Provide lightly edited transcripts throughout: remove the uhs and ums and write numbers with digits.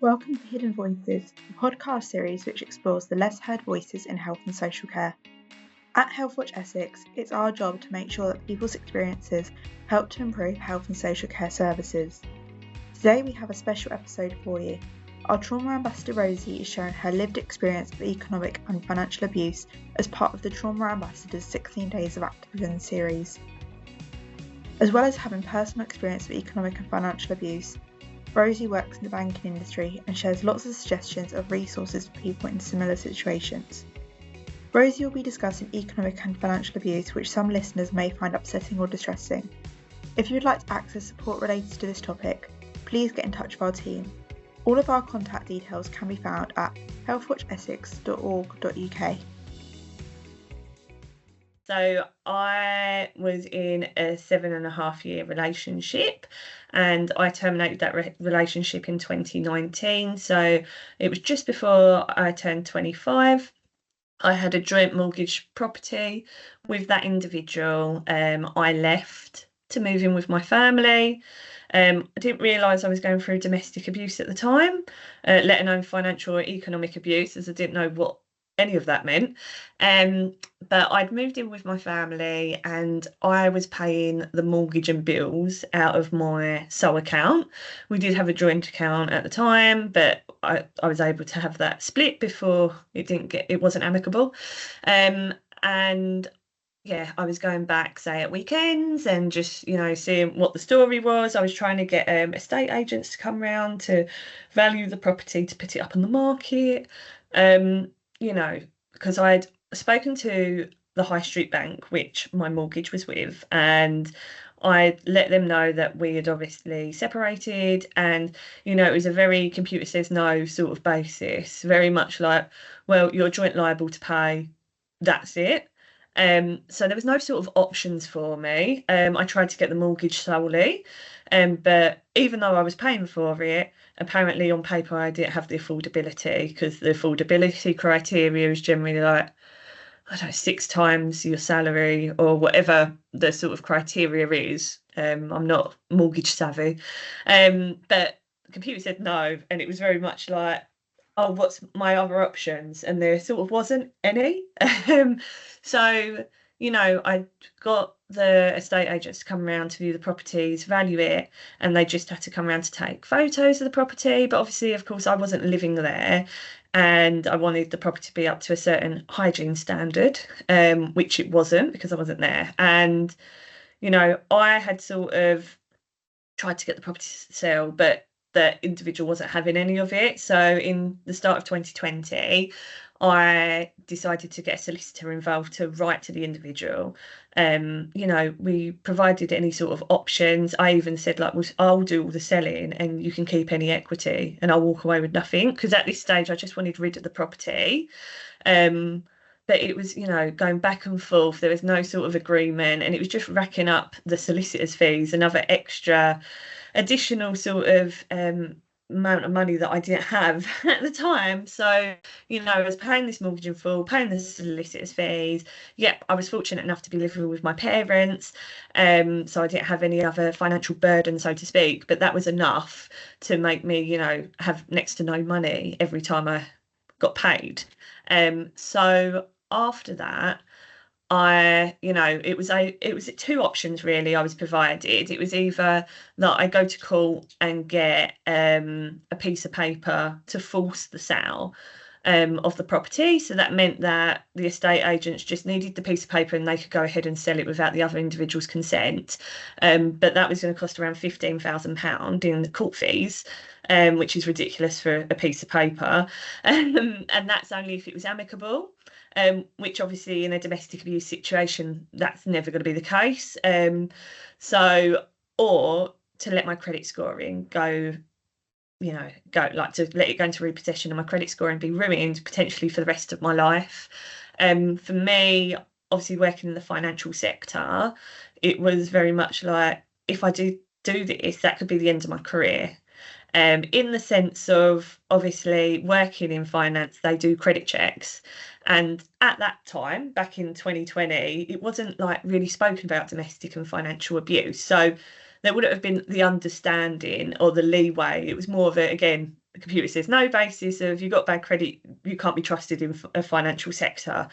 Welcome to Hidden Voices, a podcast series which explores the less heard voices in health and social care. At Healthwatch Essex, it's our job to make sure that people's experiences help to improve health and social care services. Today we have a special episode for you. Our Trauma Ambassador Rosie is sharing her lived experience of economic and financial abuse as part of the Trauma Ambassador's 16 Days of Activism series. As well as having personal experience of economic and financial abuse, Rosie works in the banking industry and shares lots of suggestions of resources for people in similar situations. Rosie will be discussing economic and financial abuse, which some listeners may find upsetting or distressing. If you would like to access support related to this topic, please get in touch with our team. All of our contact details can be found at healthwatchessex.org.uk. So I was in a 7.5-year relationship and I terminated that relationship in 2019. So it was just before I turned 25. I had a joint mortgage property with that individual. I left to move in with my family. I didn't realise I was going through domestic abuse at the time, let alone financial or economic abuse, as I didn't know what any of that meant. But I'd moved in with my family and I was paying the mortgage and bills out of my sole account. We did have a joint account at the time, but I was able to have that split before it wasn't amicable. And yeah, I was going back, say, at weekends and just, seeing what the story was. I was trying to get estate agents to come round to value the property, to put it up on the market. Because I'd spoken to the High Street Bank, which my mortgage was with, and I let them know that we had obviously separated, and it was a very computer says no sort of basis, very much like, well, you're joint liable to pay, that's it. So there was no sort of options for me. I tried to get the mortgage solely, but even though I was paying for it, apparently on paper I didn't have the affordability, because the affordability criteria is generally like, I don't know, 6 times your salary or whatever the sort of criteria is. I'm not mortgage savvy, but the computer said no, and it was very much like, oh, what's my other options? And there sort of wasn't any. So, I got the estate agents to come around to view the properties, value it, and they just had to come around to take photos of the property. But obviously, of course, I wasn't living there, and I wanted the property to be up to a certain hygiene standard, which it wasn't because I wasn't there. And, I had sort of tried to get the property to sell, but the individual wasn't having any of it. So in the start of 2020, I decided to get a solicitor involved to write to the individual. We provided any sort of options. I even said, like, well, I'll do all the selling and you can keep any equity and I'll walk away with nothing. Because at this stage, I just wanted rid of the property. But it was, going back and forth. There was no sort of agreement, and it was just racking up the solicitor's fees, another additional sort of amount of money that I didn't have at the time. So, I was paying this mortgage in full, paying the solicitor's fees. Yep, I was fortunate enough to be living with my parents, so I didn't have any other financial burden, so to speak, but that was enough to make me, have next to no money every time I got paid. So after that, it was 2 options really I was provided. It was either that I go to court and get a piece of paper to force the sale of the property. So that meant that the estate agents just needed the piece of paper and they could go ahead and sell it without the other individual's consent. But that was going to cost around £15,000 in the court fees, which is ridiculous for a piece of paper. And that's only if it was amicable. Which obviously in a domestic abuse situation, that's never going to be the case. Or to let my credit scoring go, to let it go into repossession and my credit scoring be ruined potentially for the rest of my life. For me, obviously working in the financial sector, it was very much like, if I do this, that could be the end of my career. In the sense of, obviously, working in finance, they do credit checks. And at that time, back in 2020, it wasn't like really spoken about domestic and financial abuse. So there wouldn't have been the understanding or the leeway. It was more of a, again, the computer says no basis of you've got bad credit, you can't be trusted in a financial sector.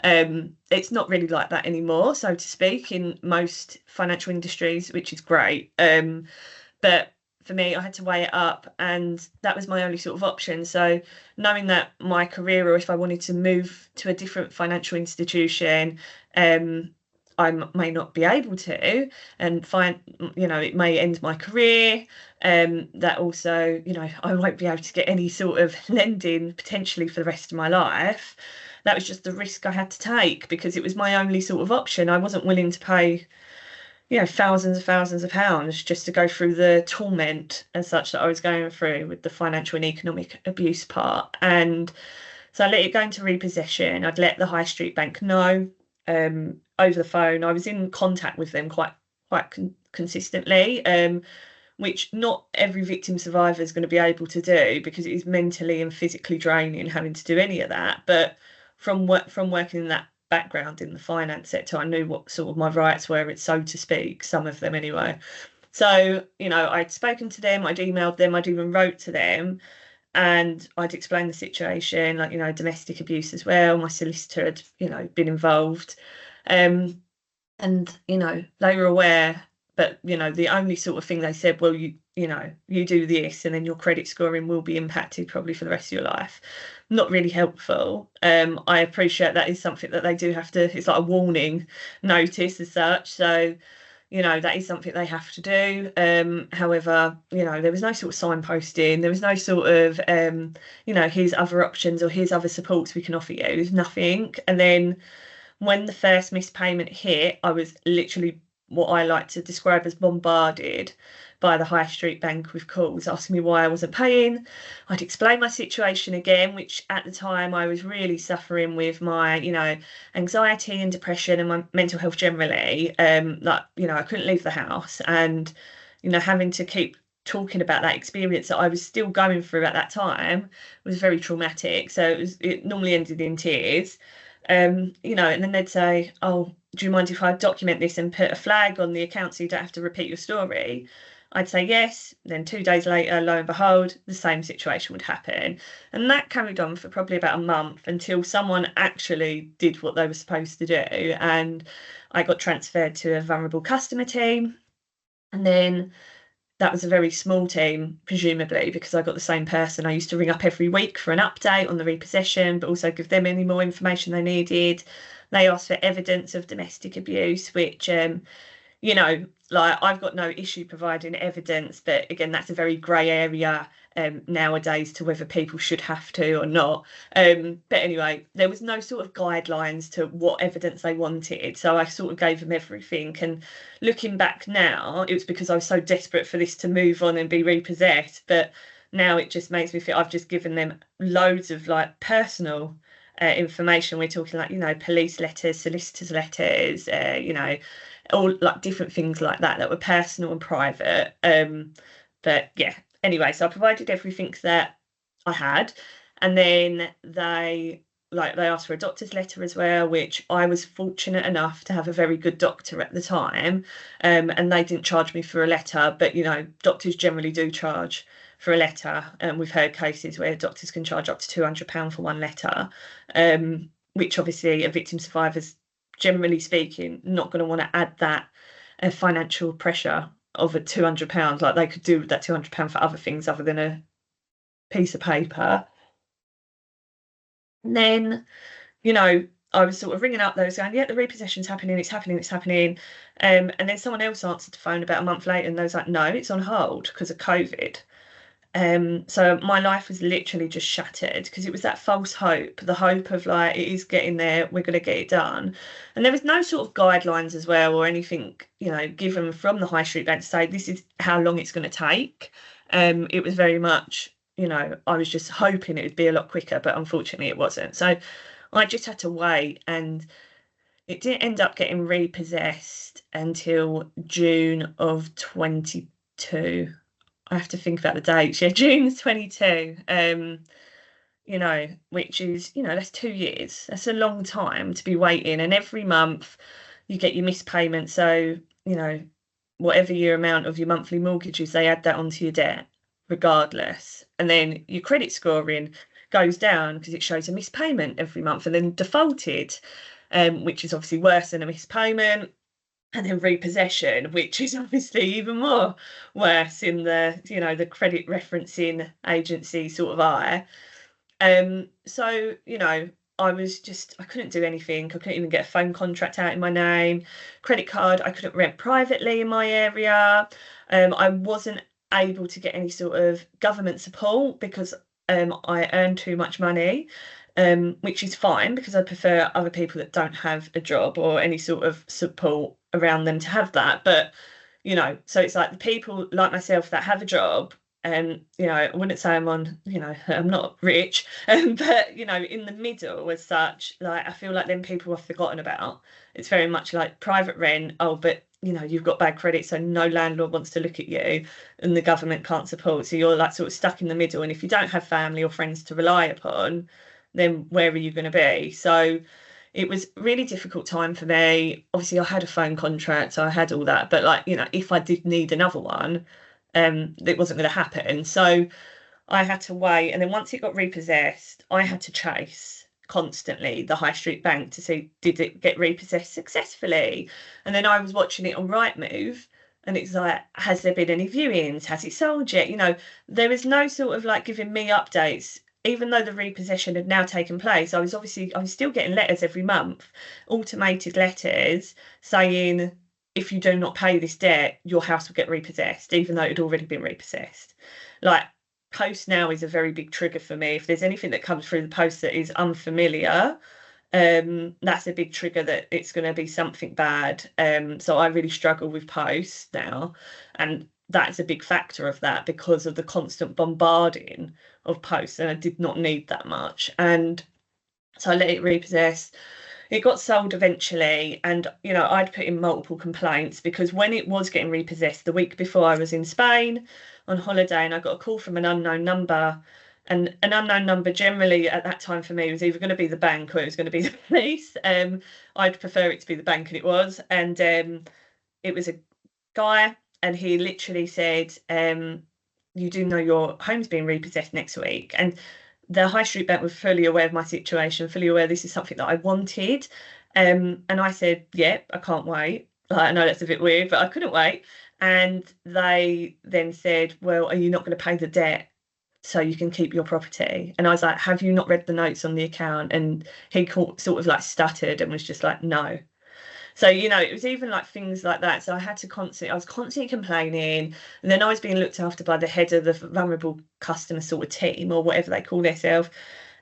It's not really like that anymore, so to speak, in most financial industries, which is great. But for me, I had to weigh it up, and that was my only sort of option. So knowing that my career, or if I wanted to move to a different financial institution, I may not be able to, and find, it may end my career. That also, I won't be able to get any sort of lending potentially for the rest of my life. That was just the risk I had to take because it was my only sort of option. I wasn't willing to pay, thousands of pounds just to go through the torment and such that I was going through with the financial and economic abuse part. And so I let it go into repossession. I'd let the high street bank know over the phone. I was in contact with them quite consistently, which not every victim survivor is going to be able to do because it is mentally and physically draining having to do any of that. But from working in that background in the finance sector, I knew what sort of my rights were, so to speak, some of them anyway. So, I'd spoken to them, I'd emailed them, I'd even wrote to them, and I'd explained the situation, like, domestic abuse as well. My solicitor had, been involved. And, they were aware, but, the only sort of thing they said, well, you do this and then your credit scoring will be impacted probably for the rest of your life. Not really helpful. I appreciate that is something that they do have to, it's like a warning notice as such. So, that is something they have to do. However, there was no sort of signposting. There was no sort of, here's other options or here's other supports we can offer you. There's nothing. And then when the first missed payment hit, I was literally what I like to describe as bombarded by the high street bank with calls asking me why I wasn't paying. I'd explain my situation again, which at the time I was really suffering with my, anxiety and depression and my mental health generally. I couldn't leave the house, and, having to keep talking about that experience that I was still going through at that time was very traumatic. So it normally ended in tears. And then they'd say, oh, do you mind if I document this and put a flag on the account so you don't have to repeat your story? I'd say yes. Then 2 days later, lo and behold, the same situation would happen. And that carried on for probably about a month until someone actually did what they were supposed to do. And I got transferred to a vulnerable customer team. And then that was a very small team, presumably, because I got the same person. I used to ring up every week for an update on the repossession, but also give them any more information they needed. They asked for evidence of domestic abuse, which, I've got no issue providing evidence, but again, that's a very grey area nowadays to whether people should have to or not. But anyway, there was no sort of guidelines to what evidence they wanted, so I sort of gave them everything. And looking back now, it was because I was so desperate for this to move on and be repossessed, but now it just makes me feel I've just given them loads of personal information. We're talking police letters, solicitors letters, all different things like that were personal and private. But yeah, anyway, so I provided everything that I had, and then they asked for a doctor's letter as well, which I was fortunate enough to have a very good doctor at the time, and they didn't charge me for a letter, but doctors generally do charge for a letter, and we've heard cases where doctors can charge up to £200 for one letter, which obviously a victim survivor's, generally speaking, not going to want to add that financial pressure of a £200. They could do that £200 for other things other than a piece of paper. And then, I was sort of ringing up those going, yeah, the repossession's happening, it's happening. And then someone else answered the phone about a month later and they was like, no, it's on hold because of COVID. So my life was literally just shattered because it was that false hope, the hope of it is getting there, we're going to get it done. And there was no sort of guidelines as well or anything, given from the high street bank to say this is how long it's going to take. It was very much, I was just hoping it would be a lot quicker, but unfortunately it wasn't. So I just had to wait, and it didn't end up getting repossessed until June of 22. I have to think about the dates. Yeah, June 22. Which is, that's 2 years. That's a long time to be waiting. And every month you get your missed payment. So, whatever your amount of your monthly mortgage is, they add that onto your debt, regardless. and then your credit scoring goes down because it shows a missed payment every month and then defaulted, which is obviously worse than a missed payment. And then repossession, which is obviously even more worse in the, the credit referencing agency sort of eye. So, I couldn't do anything. I couldn't even get a phone contract out in my name. Credit card, I couldn't rent privately in my area. I wasn't able to get any sort of government support because I earn too much money, which is fine because I prefer other people that don't have a job or any sort of support around them to have that. But, so it's like the people like myself that have a job, and I wouldn't say I'm on, I'm not rich, but in the middle as such, like I feel like them people are forgotten about. It's very much like private rent. Oh, but you've got bad credit, so no landlord wants to look at you, and the government can't support. So you're like sort of stuck in the middle. And if you don't have family or friends to rely upon, then where are you going to be? So it was a really difficult time for me. Obviously, I had a phone contract, so I had all that. But like, if I did need another one, it wasn't going to happen. So I had to wait. And then once it got repossessed, I had to chase constantly the high street bank to see, did it get repossessed successfully? And then I was watching it on Rightmove, and it's like, has there been any viewings? Has it sold yet? There was no sort of like giving me updates. Even though the repossession had now taken place, I was still getting letters every month, automated letters saying, if you do not pay this debt, your house will get repossessed, even though it had already been repossessed. Like, post now is a very big trigger for me. If there's anything that comes through the post that is unfamiliar, that's a big trigger that it's going to be something bad. So I really struggle with post now, and that's a big factor of that because of the constant bombarding of posts, and I did not need that much. And so I let it repossess. It got sold eventually, and I'd put in multiple complaints because when it was getting repossessed, the week before I was in Spain on holiday, and I got a call from an unknown number. And an unknown number generally at that time for me was either going to be the bank or it was going to be the police. I'd prefer it to be the bank, and it was. And it was a guy, and he literally said, you do know your home's being repossessed next week. And the high street bank was fully aware of my situation, fully aware this is something that I wanted. And I said, yeah, I can't wait. Like, I know that's a bit weird, but I couldn't wait. And they then said, well, are you not going to pay the debt so you can keep your property? And I was like, have you not read the notes on the account? And he sort of like stuttered and was just like, no. So, it was even like things like that. So I was constantly complaining. And then I was being looked after by the head of the vulnerable customer sort of team, or whatever they call themselves.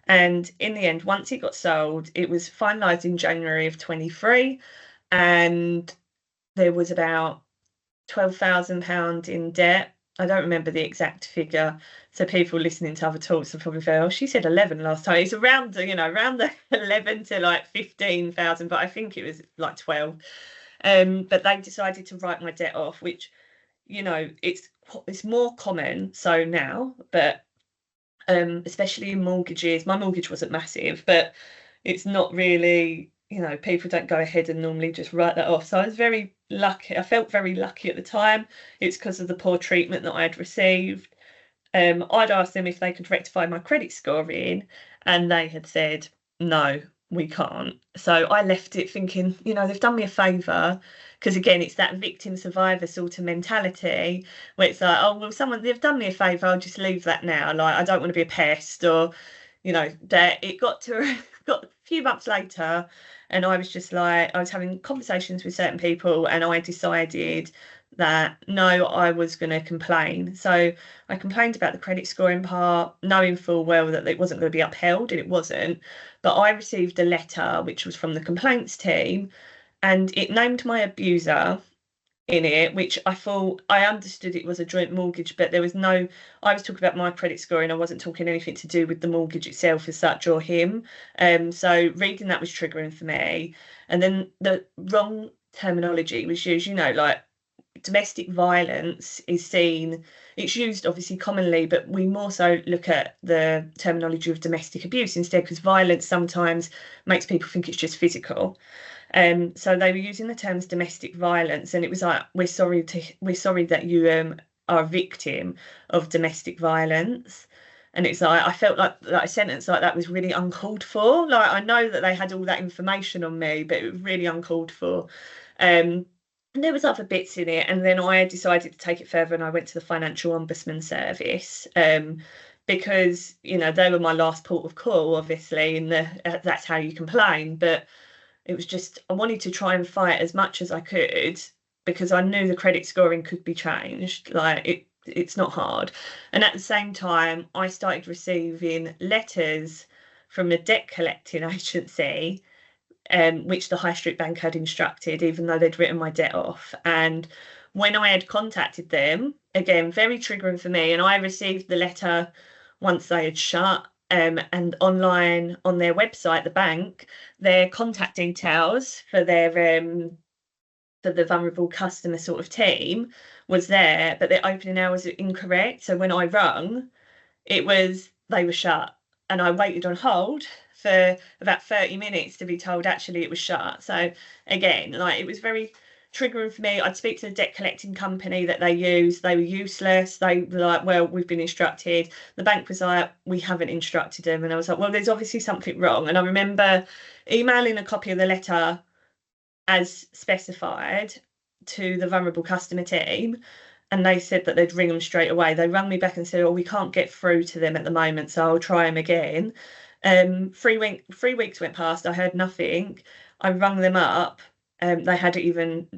And in the end, once it got sold, it was finalised in January of 23. And there was about £12,000 in debt. I don't remember the exact figure. So people listening to other talks will probably go, oh, she said 11 last time. It's around the 11 to like 15,000, but I think it was like 12. But they decided to write my debt off, which, it's more common so now, but especially in mortgages. My mortgage wasn't massive, but it's not really, people don't go ahead and normally just write that off. So I was very lucky. I felt very lucky at the time. It's because of the poor treatment that I'd received. I'd asked them if they could rectify my credit scoring, and they had said, no, we can't. So I left it thinking, they've done me a favour, because again, it's that victim survivor sort of mentality where it's like, oh, well, they've done me a favour, I'll just leave that now. Like, I don't want to be a pest, or, that it got a few months later, and I was just like, I was having conversations with certain people, and I decided that no, I was going to complain. So I complained about the credit scoring part, knowing full well that it wasn't going to be upheld, and it wasn't. But I received a letter which was from the complaints team, and it named my abuser in it, which I thought, I understood it was a joint mortgage, but there was no, I was talking about my credit scoring. I wasn't talking anything to do with the mortgage itself as such, or him. So reading that was triggering for me. And then the wrong terminology was used, like domestic violence is seen, it's used obviously commonly, but we more so look at the terminology of domestic abuse instead, because violence sometimes makes people think it's just physical. So they were using the terms domestic violence, and it was like, we're sorry that you are a victim of domestic violence. And it's like I felt like a sentence like that was really uncalled for. Like I know that they had all that information on me, but it was really uncalled for. Um, and there was other bits in it, and then I decided to take it further, and I went to the Financial Ombudsman Service, because they were my last port of call, obviously, and that's how you complain. But it was just I wanted to try and fight as much as I could because I knew the credit scoring could be changed. Like it's not hard. And at the same time, I started receiving letters from a debt collecting agency, which the High Street Bank had instructed, even though they'd written my debt off. And when I had contacted them, again, very triggering for me, and I received the letter once they had shut. And online on their website, the bank, their contact details for the vulnerable customer sort of team was there, but their opening hours are incorrect. So when I rung, they were shut, and I waited on hold for about 30 minutes to be told actually it was shut. So again, like it was very triggering for me. I'd speak to the debt collecting company that they used. They were useless. They were like, well, we've been instructed. The bank was like, we haven't instructed them. And I was like, well, there's obviously something wrong. And I remember emailing a copy of the letter as specified to the vulnerable customer team, and they said that they'd ring them straight away. They rang me back and said, oh, we can't get through to them at the moment, so I'll try them again. 3 weeks went past, I heard nothing. I rang them up, they hadn't even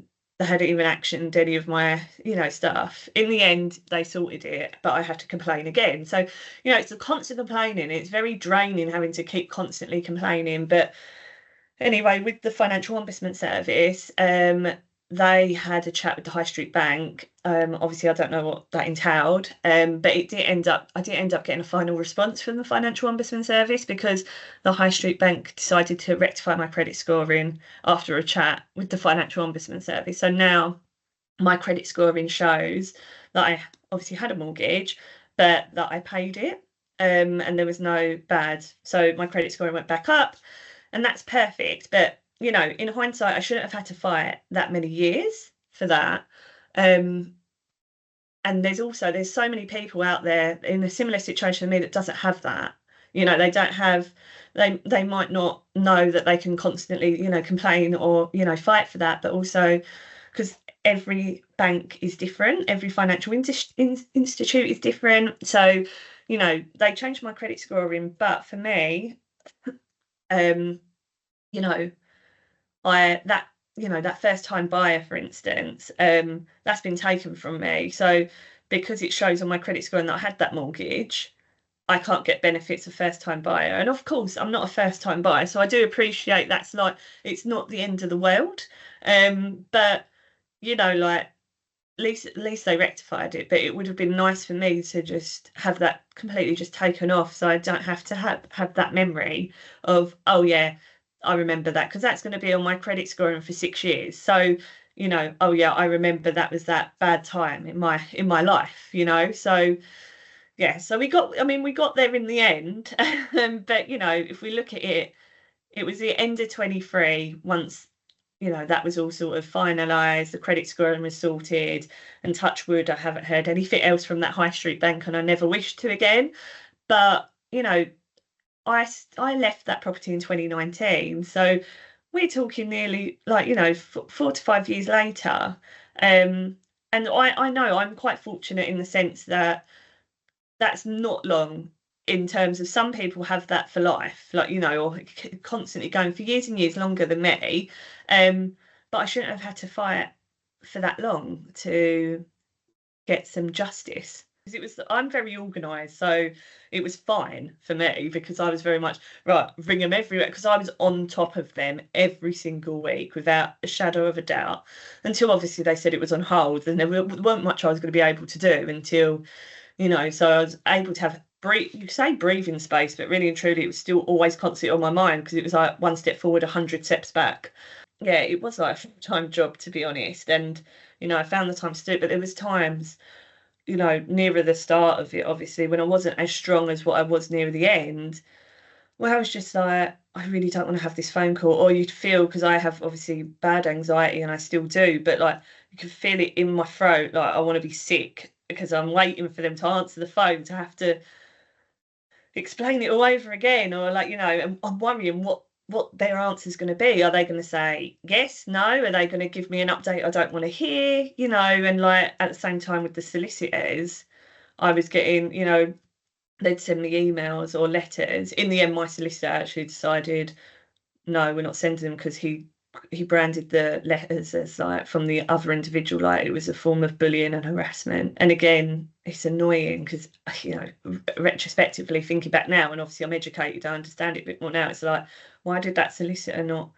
actioned any of my stuff. In the end they sorted it, but I had to complain again. So it's a constant complaining. It's very draining having to keep constantly complaining. But anyway, with the Financial Ombudsman Service, they had a chat with the High Street Bank. Obviously, I don't know what that entailed, but I did end up getting a final response from the Financial Ombudsman Service because the High Street Bank decided to rectify my credit scoring after a chat with the Financial Ombudsman Service. So now my credit scoring shows that I obviously had a mortgage, but that I paid it, and there was no bad. So my credit scoring went back up, and that's perfect. But in hindsight, I shouldn't have had to fight that many years for that. And there's so many people out there in a similar situation to me that doesn't have that. They don't have, they might not know that they can constantly, complain or, fight for that, but also because every bank is different, every financial institute is different. So, they changed my credit scoring, but for me, that first time buyer, for instance, that's been taken from me. So because it shows on my credit score that I had that mortgage, I can't get benefits of first time buyer. And of course, I'm not a first time buyer, so I do appreciate that's like it's not the end of the world. But at least they rectified it. But it would have been nice for me to just have that completely just taken off, so I don't have to have that memory of, oh yeah, I remember that, because that's going to be on my credit scoring for 6 years. So, oh yeah, I remember that was that bad time in my life, So yeah, so we got there in the end. But if we look at it, it was the end of 23 once that was all sort of finalised, the credit scoring was sorted, and touch wood, I haven't heard anything else from that High Street Bank, and I never wish to again. But I left that property in 2019, so we're talking nearly 4 to 5 years later. And I know I'm quite fortunate in the sense that that's not long in terms of some people have that for life, or constantly going for years and years longer than me. But I shouldn't have had to fight for that long to get some justice. I'm very organised, so it was fine for me because I was very much right, ring them everywhere, because I was on top of them every single week without a shadow of a doubt, until obviously they said it was on hold, and there weren't much I was going to be able to do until so I was able to have you say breathing space, but really and truly it was still always constantly on my mind, because it was like one step forward, 100 steps back. Yeah, it was like a full-time job, to be honest, and I found the time to do it. But there was times nearer the start of it, obviously, when I wasn't as strong as what I was near the end, where I was just like, I really don't want to have this phone call. Or you'd feel, because I have obviously bad anxiety, and I still do, but like you can feel it in my throat, like I want to be sick, because I'm waiting for them to answer the phone, to have to explain it all over again, or like, I'm worrying what their answer is going to be. Are they going to say yes, no? Are they going to give me an update I don't want to hear? And like at the same time with the solicitors, I was getting, they'd send me emails or letters. In the end, my solicitor actually decided, no, we're not sending them, because he branded the letters as like from the other individual, like it was a form of bullying and harassment. And again, it's annoying because, retrospectively thinking back now, and obviously I'm educated, I understand it a bit more now. It's like, why did that solicitor not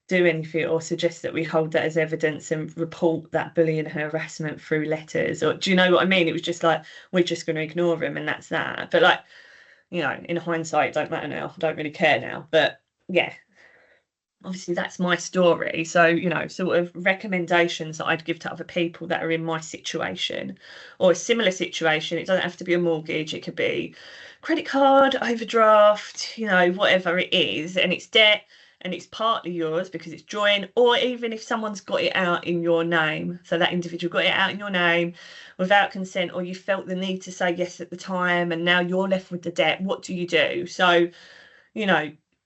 do anything or suggest that we hold that as evidence and report that bullying and harassment through letters? Or do you know what I mean? It was just like, we're just going to ignore him and that's that. But like, in hindsight, it don't matter now. I don't really care now. But yeah, obviously that's my story. So, sort of recommendations that I'd give to other people that are in my situation or a similar situation. It doesn't have to be a mortgage. It could be credit card, overdraft, whatever it is. And it's debt and it's partly yours because it's joint, or even if someone's got it out in your name. So that individual got it out in your name without consent, or you felt the need to say yes at the time and now you're left with the debt. What do you do? So,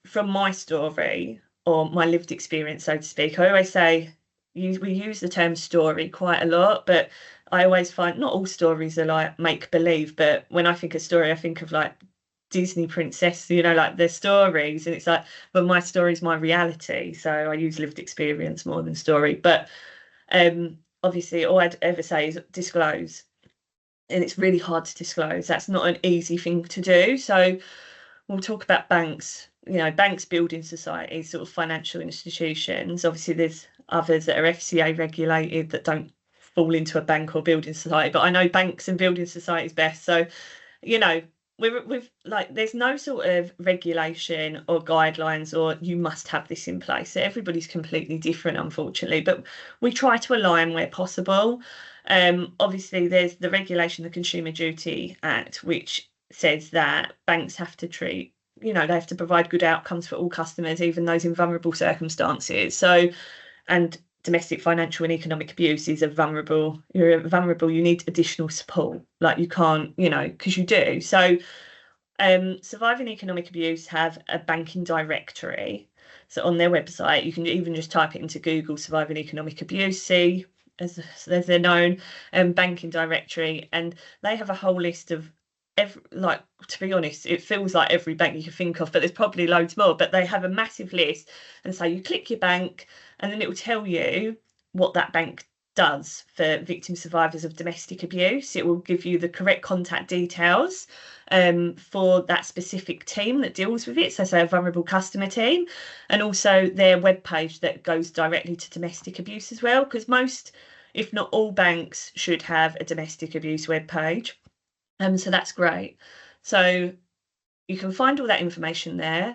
from my story, or my lived experience, so to speak, I always say we use the term story quite a lot, but I always find not all stories are like make believe. But when I think of story, I think of like Disney princess, like their stories, and it's like, but my story is my reality. So I use lived experience more than story. But obviously, all I'd ever say is disclose, and it's really hard to disclose. That's not an easy thing to do. So we'll talk about banks. Banks, building societies, sort of financial institutions. Obviously, there's others that are FCA regulated that don't fall into a bank or building society. But I know banks and building societies best. So, we've like there's no sort of regulation or guidelines or you must have this in place. So everybody's completely different, unfortunately. But we try to align where possible. Obviously, there's the regulation, the Consumer Duty Act, which says that banks have to treat, they have to provide good outcomes for all customers, even those in vulnerable circumstances. So, and domestic financial and economic abuse is you're vulnerable, you need additional support. Like you can't, because you do. So, Surviving Economic Abuse have a banking directory. So on their website, you can even just type it into Google, Surviving Economic Abuse, see, as they're known, banking directory, and they have a whole list of to be honest, it feels like every bank you can think of, but there's probably loads more. But they have a massive list, and so you click your bank and then it will tell you what that bank does for victim survivors of domestic abuse. It will give you the correct contact details for that specific team that deals with it, so say a vulnerable customer team, and also their webpage that goes directly to domestic abuse as well, because most, if not all, banks should have a domestic abuse webpage. So that's great. So you can find all that information there.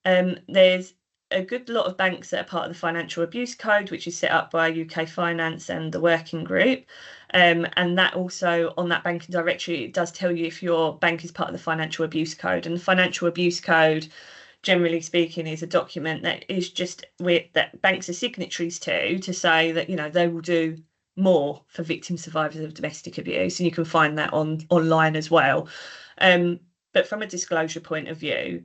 There's a good lot of banks that are part of the Financial Abuse Code, which is set up by UK Finance and the Working Group. And that also, on that banking directory, it does tell you if your bank is part of the Financial Abuse Code. And the Financial Abuse Code, generally speaking, is a document that is just that banks are signatories to say that, they will do more for victim survivors of domestic abuse, and you can find that online as well. But from a disclosure point of view,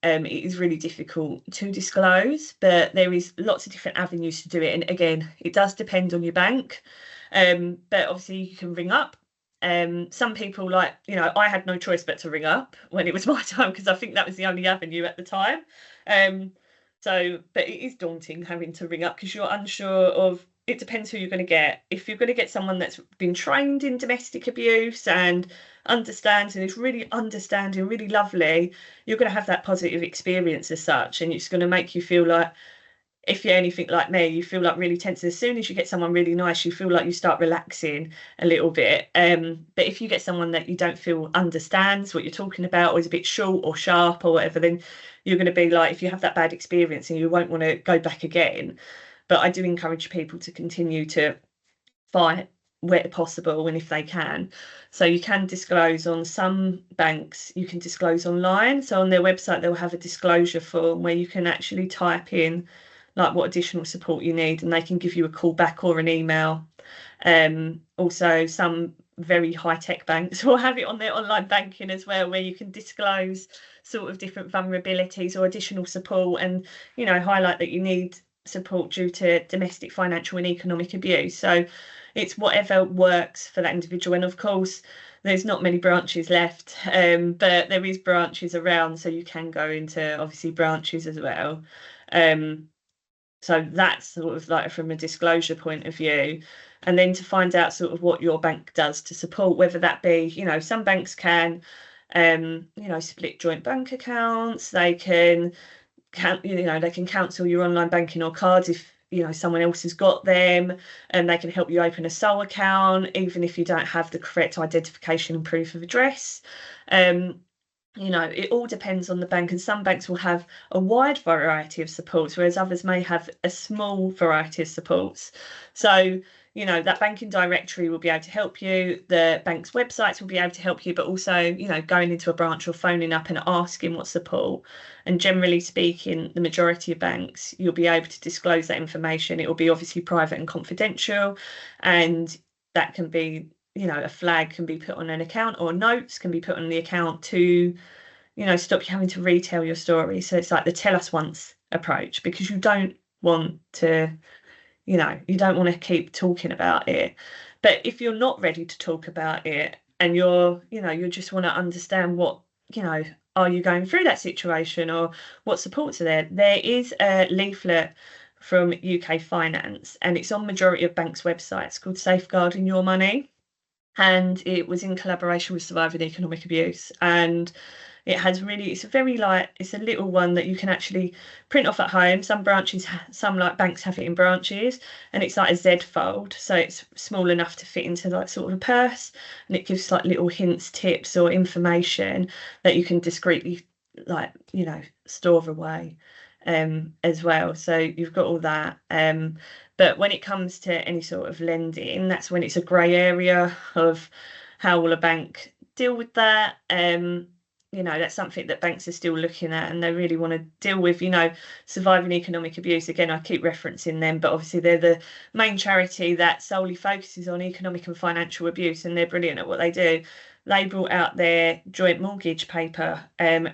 it is really difficult to disclose, but there is lots of different avenues to do it. And again, it does depend on your bank. But obviously you can ring up. Some people I had no choice but to ring up when it was my time, because I think that was the only avenue at the time. But it is daunting having to ring up because you're unsure of, it depends who you're going to get. If you're going to get someone that's been trained in domestic abuse and understands and is really understanding, really lovely, you're going to have that positive experience as such, and it's going to make you feel like, if you're anything like me, you feel like really tense. As soon as you get someone really nice, you feel like you start relaxing a little bit. But if you get someone that you don't feel understands what you're talking about, or is a bit short or sharp or whatever, then you're going to be like, if you have that bad experience, and you won't want to go back again. But I do encourage people to continue to fight where possible and if they can. So you can disclose on some banks, you can disclose online. So on their website, they'll have a disclosure form where you can actually type in like what additional support you need, and they can give you a call back or an email. Also, some very high-tech banks will have it on their online banking as well, where you can disclose sort of different vulnerabilities or additional support, and highlight that you need support due to domestic, financial and economic abuse. So it's whatever works for that individual. And of course, there's not many branches left, but there is branches around, so you can go into obviously branches as well. So that's sort of like from a disclosure point of view. And then to find out sort of what your bank does to support, whether that be, some banks can, split joint bank accounts. They can cancel your online banking or cards if someone else has got them, and they can help you open a sole account even if you don't have the correct identification and proof of address. It all depends on the bank, and some banks will have a wide variety of supports, whereas others may have a small variety of supports. So that banking directory will be able to help you, the bank's websites will be able to help you, but also going into a branch or phoning up and asking what support. And generally speaking, the majority of banks, you'll be able to disclose that information. It will be obviously private and confidential, and that can be, a flag can be put on an account, or notes can be put on the account to stop you having to retell your story. So it's like the tell us once approach, because you don't want to you don't want to keep talking about it. But if you're not ready to talk about it, and you just want to understand what, are you going through that situation, or what supports are there is a leaflet from UK Finance, and it's on majority of banks' websites, called Safeguarding Your Money. And it was in collaboration with Surviving Economic Abuse. And it's a little one that you can actually print off at home. Some banks have it in branches, and it's like a Z fold, so it's small enough to fit into like sort of a purse, and it gives like little hints, tips or information that you can discreetly store away as well. So you've got all that. But when it comes to any sort of lending, that's when it's a grey area of how will a bank deal with that. That's something that banks are still looking at, and they really want to deal with. Surviving Economic Abuse, again, I keep referencing them, but obviously they're the main charity that solely focuses on economic and financial abuse, and they're brilliant at what they do. They brought out their joint mortgage paper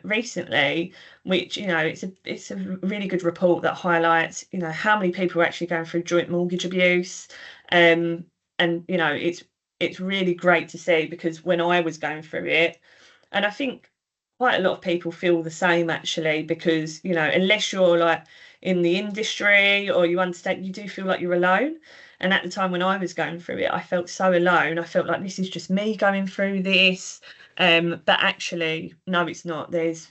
recently, which it's a really good report that highlights how many people are actually going through joint mortgage abuse, and it's really great to see, because when I was going through it, and I think quite a lot of people feel the same actually, because unless you're like in the industry or you understand, you do feel like you're alone. And at the time when I was going through it, I felt so alone. I felt like this is just me going through this, but actually no, it's not. There's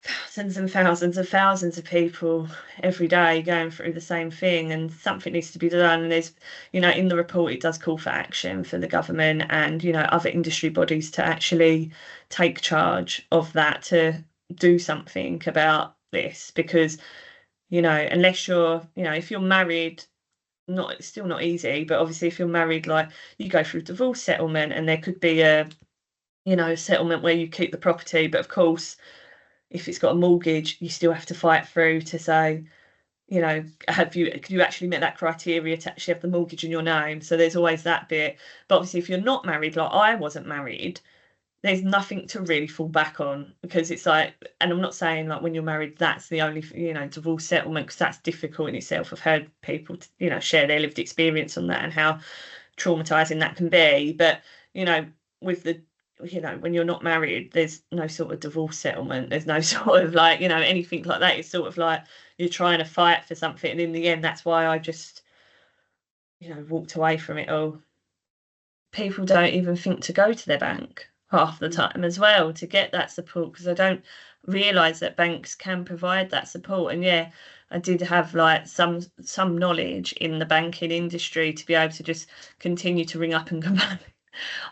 thousands and thousands and thousands of people every day going through the same thing, and something needs to be done. And there's in the report, it does call for action for the government and other industry bodies to actually take charge of that, to do something about this, because unless you're if you're married, it's still not easy, but obviously if you're married, like you go through divorce settlement, and there could be a settlement where you keep the property, but of course if it's got a mortgage, you still have to fight through to say, could you actually met that criteria to actually have the mortgage in your name? So there's always that bit. But obviously, if you're not married, like I wasn't married, there's nothing to really fall back on, because it's like, and I'm not saying like when you're married, that's the only, divorce settlement, because that's difficult in itself. I've heard people, share their lived experience on that and how traumatizing that can be. But, with the when you're not married, there's no sort of divorce settlement, there's no sort of like anything like that. It's sort of like you're trying to fight for something, and in the end, that's why I just walked away from it all. People don't even think to go to their bank half the time as well to get that support, because I don't realize that banks can provide that support. And yeah, I did have like some knowledge in the banking industry to be able to just continue to ring up and complain.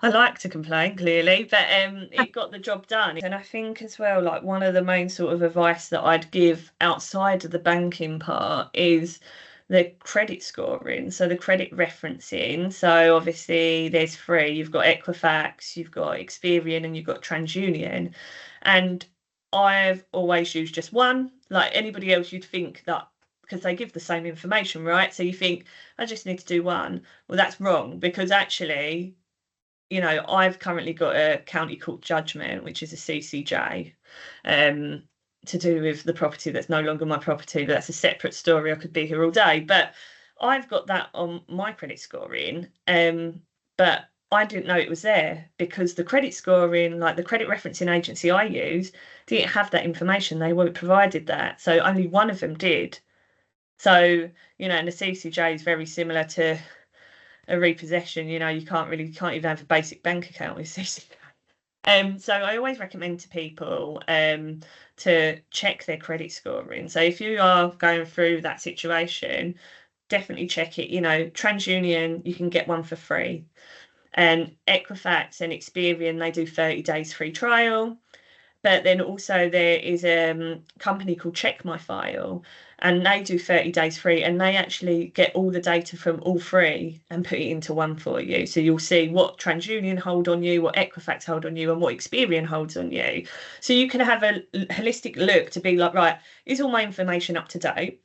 I like to complain, clearly, but it got the job done. And I think as well, like one of the main sort of advice that I'd give outside of the banking part is the credit scoring, so the credit referencing. So obviously there's three. You've got Equifax, you've got Experian, and you've got TransUnion. And I've always used just one. Like anybody else, you'd think that because they give the same information, right? So you think, I just need to do one. Well, that's wrong, because actually you know, I've currently got a county court judgment, which is a CCJ, to do with the property that's no longer my property. But that's a separate story. I could be here all day. But I've got that on my credit scoring, but I didn't know it was there because the credit scoring, like the credit referencing agency I use, didn't have that information. They weren't provided that. So only one of them did. So, you know, and the CCJ is very similar to a repossession. You know, you can't even have a basic bank account with CCJ. So I always recommend to people to check their credit scoring. So if you are going through that situation, definitely check it. You know, TransUnion, you can get one for free. And Equifax and Experian, they do 30 days free trial. But then also there is a company called Check My File, and they do 30 days free, and they actually get all the data from all three and put it into one for you. So you'll see what TransUnion hold on you, what Equifax hold on you, and what Experian holds on you. So you can have a holistic look to be like, right, is all my information up to date?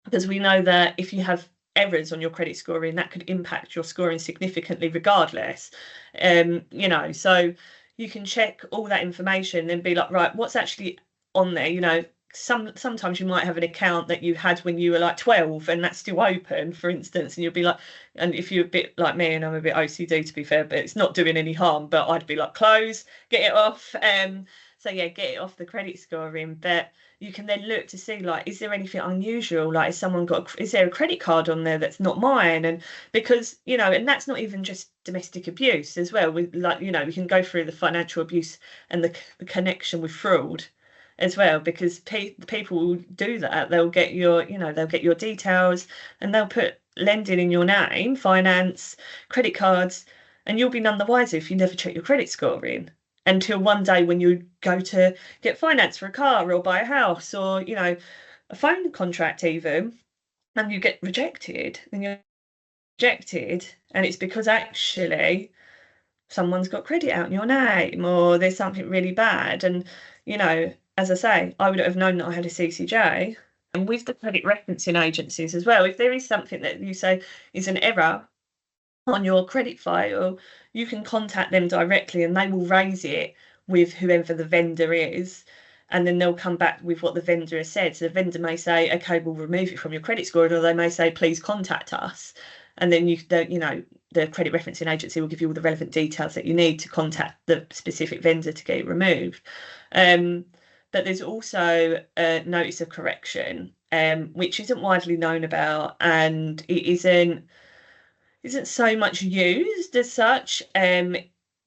Because we know that if you have errors on your credit scoring, that could impact your scoring significantly regardless. You know, so you can check all that information and be like, right, what's actually on there? You know, sometimes you might have an account that you had when you were like 12 and that's still open, for instance, and you'll be like, and if you're a bit like me, and I'm a bit OCD to be fair, but it's not doing any harm, but I'd be like, close, get it off. So yeah, get it off the credit scoring. But you can then look to see, like, is there anything unusual? Like, is there a credit card on there that's not mine? And because, you know, and that's not even just domestic abuse as well. We, like, you know, we can go through the financial abuse and the connection with fraud as well, because people will do that. They'll get they'll get your details and they'll put lending in your name, finance, credit cards, and you'll be none the wiser if you never check your credit scoring until one day when you go to get finance for a car or buy a house or, you know, a phone contract even, and you get rejected and it's because actually someone's got credit out in your name or there's something really bad. And, you know, as I say, I would have known that I had a CCJ. And with the credit referencing agencies as well, if there is something that you say is an error on your credit file, you can contact them directly and they will raise it with whoever the vendor is, and then they'll come back with what the vendor has said. So the vendor may say, okay, we'll remove it from your credit score, or they may say, please contact us. And then the credit referencing agency will give you all the relevant details that you need to contact the specific vendor to get it removed. But there's also a notice of correction, which isn't widely known about, and it isn't so much used as such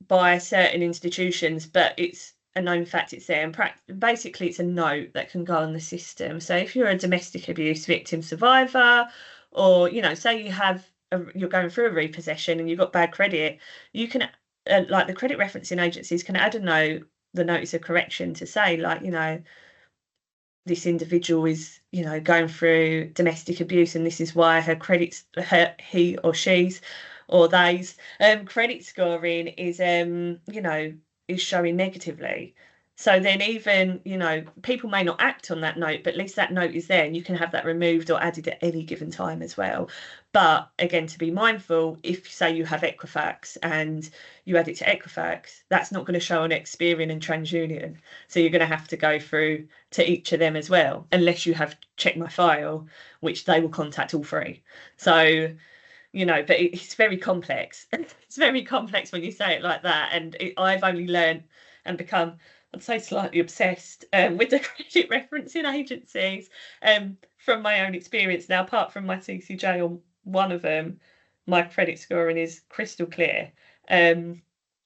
by certain institutions, but it's a known fact it's there. And basically, it's a note that can go on the system. So if you're a domestic abuse victim survivor, or, you know, say you're going through a repossession and you've got bad credit, you can, like the credit referencing agencies can add the notice of correction to say, like, you know, this individual is, you know, going through domestic abuse and this is why he or she's or they's credit scoring is you know, is showing negatively. So then even, you know, people may not act on that note, but at least that note is there and you can have that removed or added at any given time as well. But again, to be mindful, if say you have Equifax and you add it to Equifax, that's not going to show on Experian and TransUnion. So you're going to have to go through to each of them as well, unless you have Check My File, which they will contact all three. So, you know, but it's very complex. It's very complex when you say it like that. And I've only learned and become, I'd say, slightly obsessed with the credit referencing agencies from my own experience. Now, apart from my CCJ on one of them, my credit scoring is crystal clear,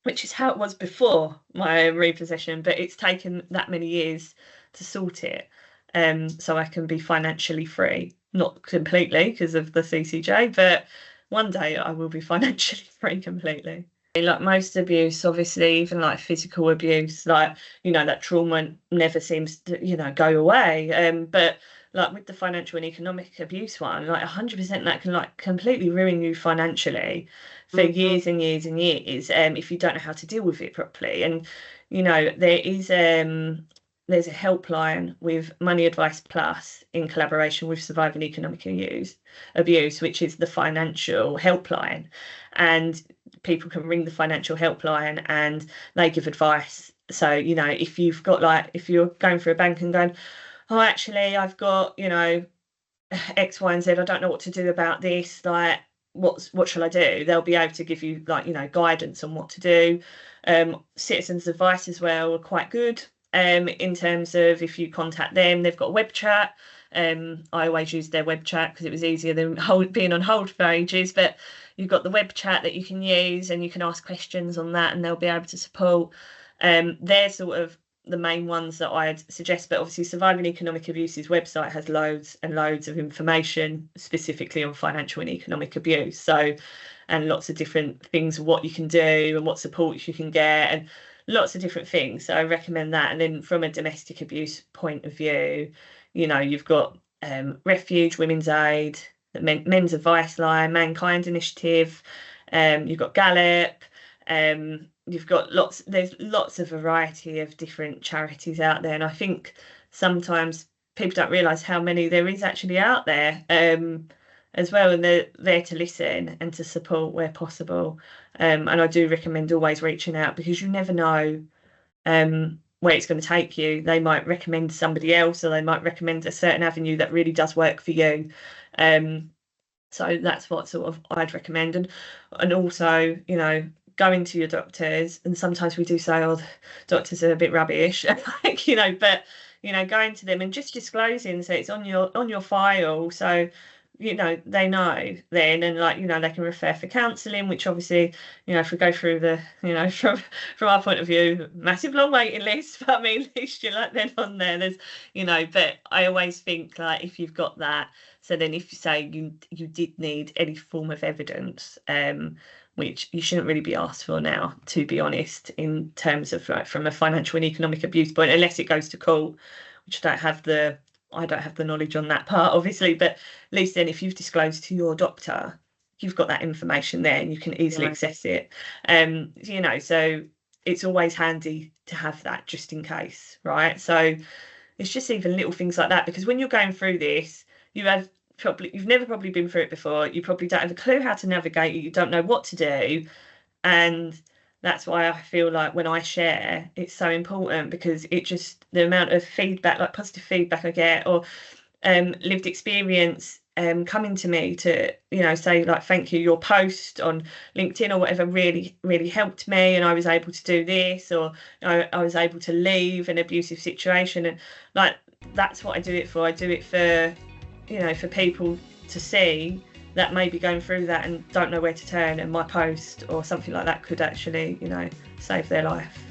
which is how it was before my repossession, but it's taken that many years to sort it so I can be financially free. Not completely because of the CCJ, but one day I will be financially free completely. Like most abuse, obviously, even like physical abuse, like, you know, that trauma never seems to, you know, go away. But like with the financial and economic abuse one, like 100% that can like completely ruin you financially for years and years and years if you don't know how to deal with it properly. And, you know, there is there's a helpline with Money Advice Plus in collaboration with Surviving Economic Abuse, which is the financial helpline. And people can ring the financial helpline and they give advice. So, you know, if you've got like, if you're going through a bank and going, oh, actually, I've got, you know, X, Y, and Z, I don't know what to do about this, like, what shall I do? They'll be able to give you, like, you know, guidance on what to do. Citizens Advice as well are quite good. In terms of if you contact them, they've got a web chat. I always used their web chat because it was easier than being on hold for ages. But you've got the web chat that you can use, and you can ask questions on that, and they'll be able to support. They're sort of the main ones that I'd suggest. But obviously, Surviving Economic Abuse's website has loads and loads of information specifically on financial and economic abuse. So, and lots of different things, what you can do and what support you can get, and lots of different things. So I recommend that. And then from a domestic abuse point of view, you know, you've got Refuge, Women's Aid, the Men's Advice Line, Mankind Initiative, you've got Gallup, you've got there's lots of variety of different charities out there. And I think sometimes people don't realise how many there is actually out there as well, and they're there to listen and to support where possible. And I do recommend always reaching out, because you never know where it's going to take you. They might recommend somebody else, or they might recommend a certain avenue that really does work for you. So that's what sort of I'd recommend. And also, you know, going to your doctors, and sometimes we do say, oh, the doctors are a bit rubbish, like, you know, but, you know, going to them and just disclosing, so it's on your file, so, you know, they know then, and, like, you know, they can refer for counselling, which obviously, you know, if we go through the, you know, from our point of view, massive long waiting list, but I mean, at least you're like then on there's, you know, but I always think, like, if you've got that, so then if you say you did need any form of evidence, which you shouldn't really be asked for now, to be honest, in terms of, like, from a financial and economic abuse point, unless it goes to court, which I don't have the knowledge on that part, obviously, but at least then if you've disclosed to your doctor, you've got that information there and you can easily access it. You know, so it's always handy to have that just in case, right? So it's just even little things like that, because when you're going through this, you've never probably been through it before, you probably don't have a clue how to navigate it, you don't know what to do. And that's why I feel like when I share, it's so important, because it just, the amount of feedback, like positive feedback I get, or lived experience coming to me to, you know, say, like, thank you, your post on LinkedIn or whatever really, really helped me, and I was able to do this, or I was able to leave an abusive situation. And, like, that's what I do it for. I do it for, you know, for people to see that may be going through that and don't know where to turn, and my post or something like that could actually, you know, save their life.